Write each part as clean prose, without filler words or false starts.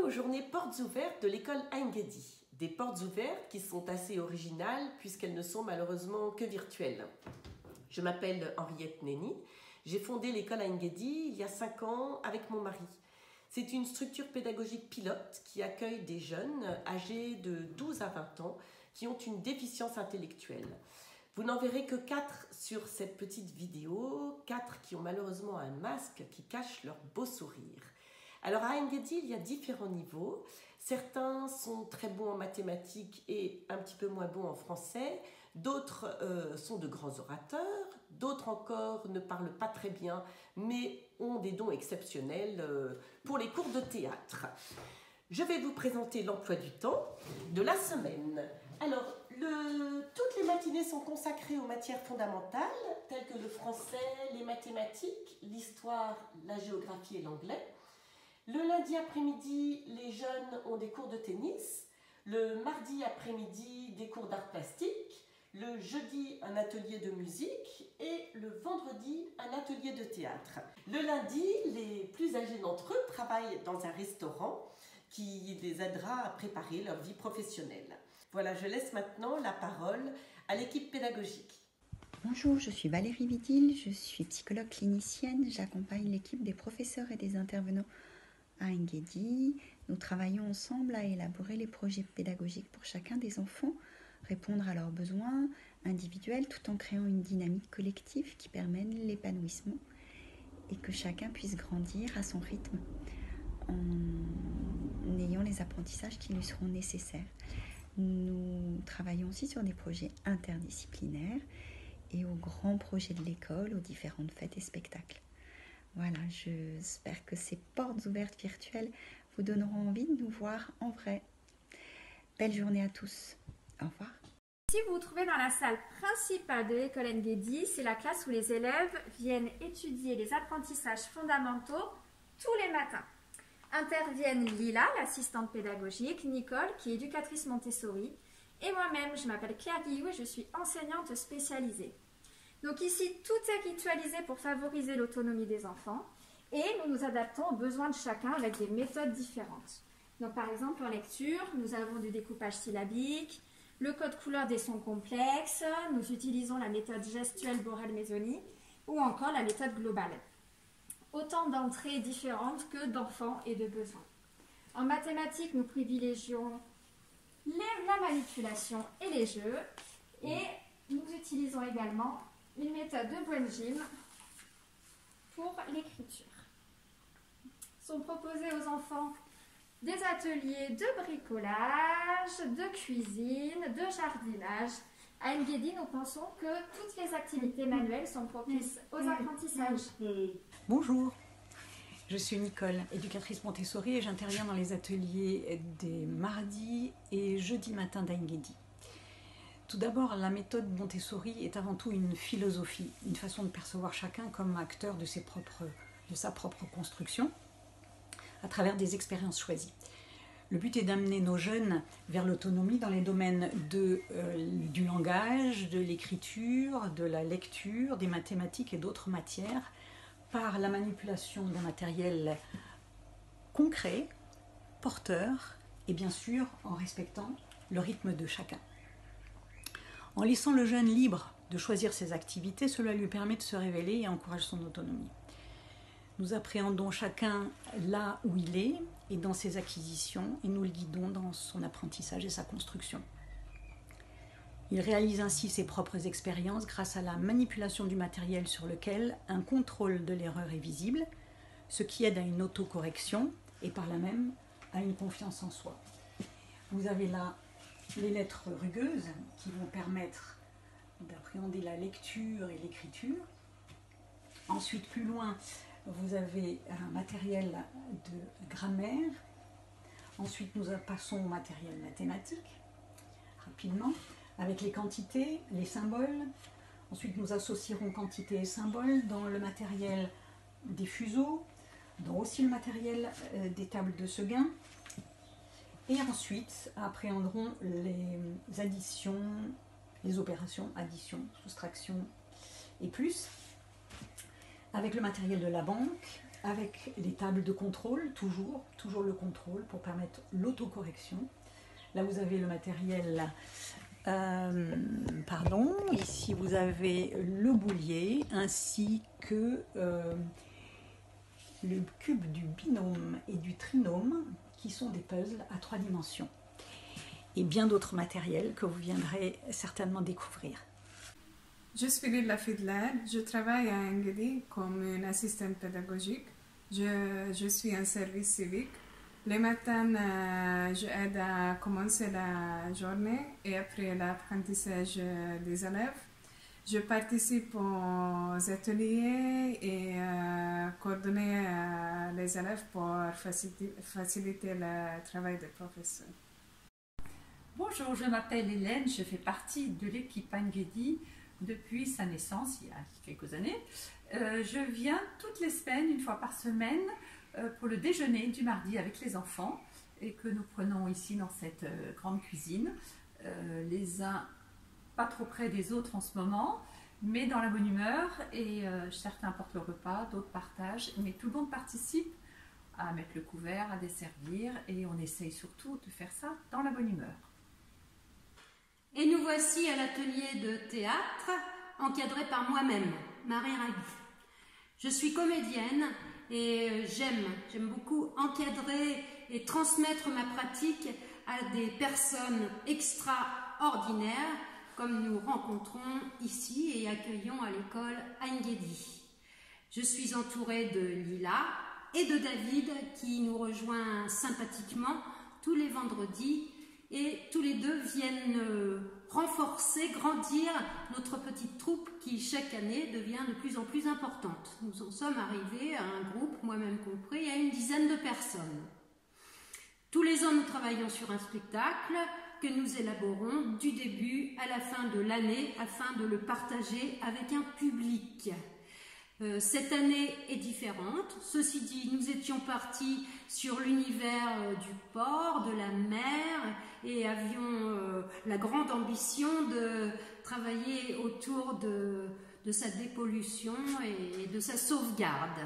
aux journées portes ouvertes de l'école Aingedi. Des portes ouvertes qui sont assez originales puisqu'elles ne sont malheureusement que virtuelles. Je m'appelle Henriette Nenny. J'ai fondé l'école Aingedi il y a 5 ans avec mon mari. C'est une structure pédagogique pilote qui accueille des jeunes âgés de 12 à 20 ans qui ont une déficience intellectuelle. Vous n'en verrez que 4 sur cette petite vidéo, 4 qui ont malheureusement un masque qui cache leur beau sourire. Alors à Aingedi, il y a différents niveaux. Certains sont très bons en mathématiques et un petit peu moins bons en français. D'autres sont de grands orateurs. D'autres encore ne parlent pas très bien, mais ont des dons exceptionnels pour les cours de théâtre. Je vais vous présenter l'emploi du temps de la semaine. Alors, toutes les matinées sont consacrées aux matières fondamentales, telles que le français, les mathématiques, l'histoire, la géographie et l'anglais. Le lundi après-midi, les jeunes ont des cours de tennis. Le mardi après-midi, des cours d'art plastique. Le jeudi, un atelier de musique. Et le vendredi, un atelier de théâtre. Le lundi, les plus âgés d'entre eux travaillent dans un restaurant qui les aidera à préparer leur vie professionnelle. Voilà, je laisse maintenant la parole à l'équipe pédagogique. Bonjour, je suis Valérie Vidil, je suis psychologue clinicienne. J'accompagne l'équipe des professeurs et des intervenants à Aingedi. Nous travaillons ensemble à élaborer les projets pédagogiques pour chacun des enfants, répondre à leurs besoins individuels tout en créant une dynamique collective qui permette l'épanouissement et que chacun puisse grandir à son rythme en ayant les apprentissages qui lui seront nécessaires. Nous travaillons aussi sur des projets interdisciplinaires et aux grands projets de l'école, aux différentes fêtes et spectacles. Voilà, j'espère que ces portes ouvertes virtuelles vous donneront envie de nous voir en vrai. Belle journée à tous. Au revoir. Si vous vous trouvez dans la salle principale de l'école Aingedi, c'est la classe où les élèves viennent étudier les apprentissages fondamentaux tous les matins. Interviennent Lila, l'assistante pédagogique, Nicole, qui est éducatrice Montessori, et moi-même, je m'appelle Claire Guillou et je suis enseignante spécialisée. Donc ici, tout est ritualisé pour favoriser l'autonomie des enfants et nous nous adaptons aux besoins de chacun avec des méthodes différentes. Donc par exemple, en lecture, nous avons du découpage syllabique, le code couleur des sons complexes, nous utilisons la méthode gestuelle Borel-Maisoni ou encore la méthode globale. Autant d'entrées différentes que d'enfants et de besoins. En mathématiques, nous privilégions la manipulation et les jeux et nous utilisons également une méthode de Bwenzym pour l'écriture. Sont proposés aux enfants des ateliers de bricolage, de cuisine, de jardinage. À Aingedi, nous pensons que toutes les activités manuelles sont propices aux apprentissages. Bonjour, je suis Nicole, éducatrice Montessori et j'interviens dans les ateliers des mardis et jeudis matin d'Aingedi. Tout d'abord, la méthode Montessori est avant tout une philosophie, une façon de percevoir chacun comme acteur de sa propre construction à travers des expériences choisies. Le but est d'amener nos jeunes vers l'autonomie dans les domaines du langage, de l'écriture, de la lecture, des mathématiques et d'autres matières par la manipulation d'un matériel concret, porteur et bien sûr en respectant le rythme de chacun. En laissant le jeune libre de choisir ses activités, cela lui permet de se révéler et encourage son autonomie. Nous appréhendons chacun là où il est et dans ses acquisitions et nous le guidons dans son apprentissage et sa construction. Il réalise ainsi ses propres expériences grâce à la manipulation du matériel sur lequel un contrôle de l'erreur est visible, ce qui aide à une autocorrection et par là même à une confiance en soi. Vous avez là les lettres rugueuses qui vont permettre d'appréhender la lecture et l'écriture. Ensuite, plus loin, vous avez un matériel de grammaire. Ensuite, nous passons au matériel mathématique, rapidement, avec les quantités, les symboles. Ensuite, nous associerons quantité et symboles dans le matériel des fuseaux, dans aussi le matériel des tables de Seguin. Et ensuite, appréhenderons les additions, les opérations addition, soustraction et plus, avec le matériel de la banque, avec les tables de contrôle, toujours le contrôle pour permettre l'autocorrection. Là, vous avez le matériel, ici vous avez le boulier ainsi que le cube du binôme et du trinôme qui sont des puzzles à 3 dimensions. Et bien d'autres matériels que vous viendrez certainement découvrir. Je suis Lila Fidler, je travaille à Engedi comme une assistante pédagogique. Je suis en service civique. Les matins, je aide à commencer la journée et après l'apprentissage des élèves. Je participe aux ateliers et coordonner les élèves pour faciliter le travail des professeurs. Bonjour, je m'appelle Hélène, je fais partie de l'équipe Engedi depuis sa naissance, il y a quelques années. Je viens toutes les semaines, une fois par semaine, pour le déjeuner du mardi avec les enfants et que nous prenons ici dans cette grande cuisine, les uns pas trop près des autres en ce moment, mais dans la bonne humeur et certains portent le repas, d'autres partagent, mais tout le monde participe à mettre le couvert, à desservir et on essaye surtout de faire ça dans la bonne humeur. Et nous voici à l'atelier de théâtre, encadré par moi-même, Marie Rabi. Je suis comédienne et j'aime beaucoup encadrer et transmettre ma pratique à des personnes extraordinaires, comme nous rencontrons ici et accueillons à l'école Engedi. Je suis entourée de Lila et de David qui nous rejoint sympathiquement tous les vendredis et tous les deux viennent renforcer, grandir notre petite troupe qui chaque année devient de plus en plus importante. Nous en sommes arrivés à un groupe, moi-même compris, à une dizaine de personnes. Tous les ans, nous travaillons sur un spectacle que nous élaborons du début à la fin de l'année afin de le partager avec un public. Cette année est différente. Ceci dit, nous étions partis sur l'univers du port, de la mer et avions la grande ambition de travailler autour de sa dépollution et de sa sauvegarde.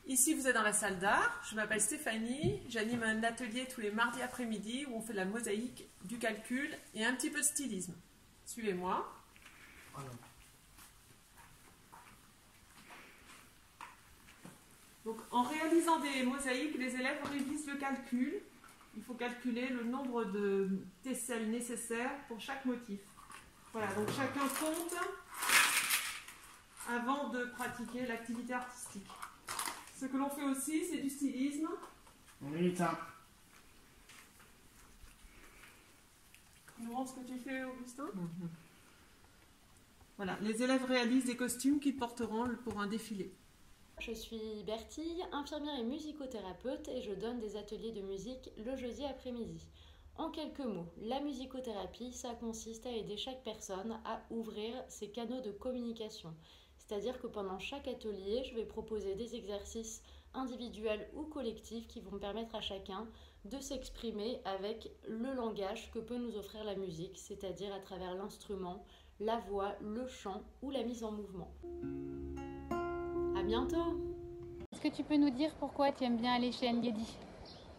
Ici, vous êtes dans la salle d'art. Je m'appelle Stéphanie. J'anime un atelier tous les mardis après-midi où on fait de la mosaïque, du calcul et un petit peu de stylisme. Suivez-moi. Voilà. Donc, en réalisant des mosaïques, les élèves révisent le calcul. Il faut calculer le nombre de tesselles nécessaires pour chaque motif. Voilà, donc chacun compte avant de pratiquer l'activité artistique. Ce que l'on fait aussi, c'est du stylisme. Oui, ça. Tu nous rends ce que tu fais, Augustin ? Voilà, les élèves réalisent des costumes qu'ils porteront pour un défilé. Je suis Bertille, infirmière et musicothérapeute et je donne des ateliers de musique le jeudi après-midi. En quelques mots, la musicothérapie, ça consiste à aider chaque personne à ouvrir ses canaux de communication. C'est-à-dire que pendant chaque atelier, je vais proposer des exercices individuels ou collectifs qui vont permettre à chacun de s'exprimer avec le langage que peut nous offrir la musique, c'est-à-dire à travers l'instrument, la voix, le chant ou la mise en mouvement. À bientôt! Est-ce que tu peux nous dire pourquoi tu aimes bien aller chez Engedi?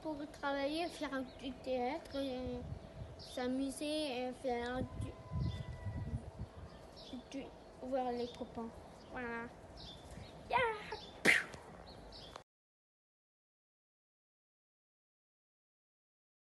Pour travailler, faire du théâtre, s'amuser et faire voir les copains. Voilà.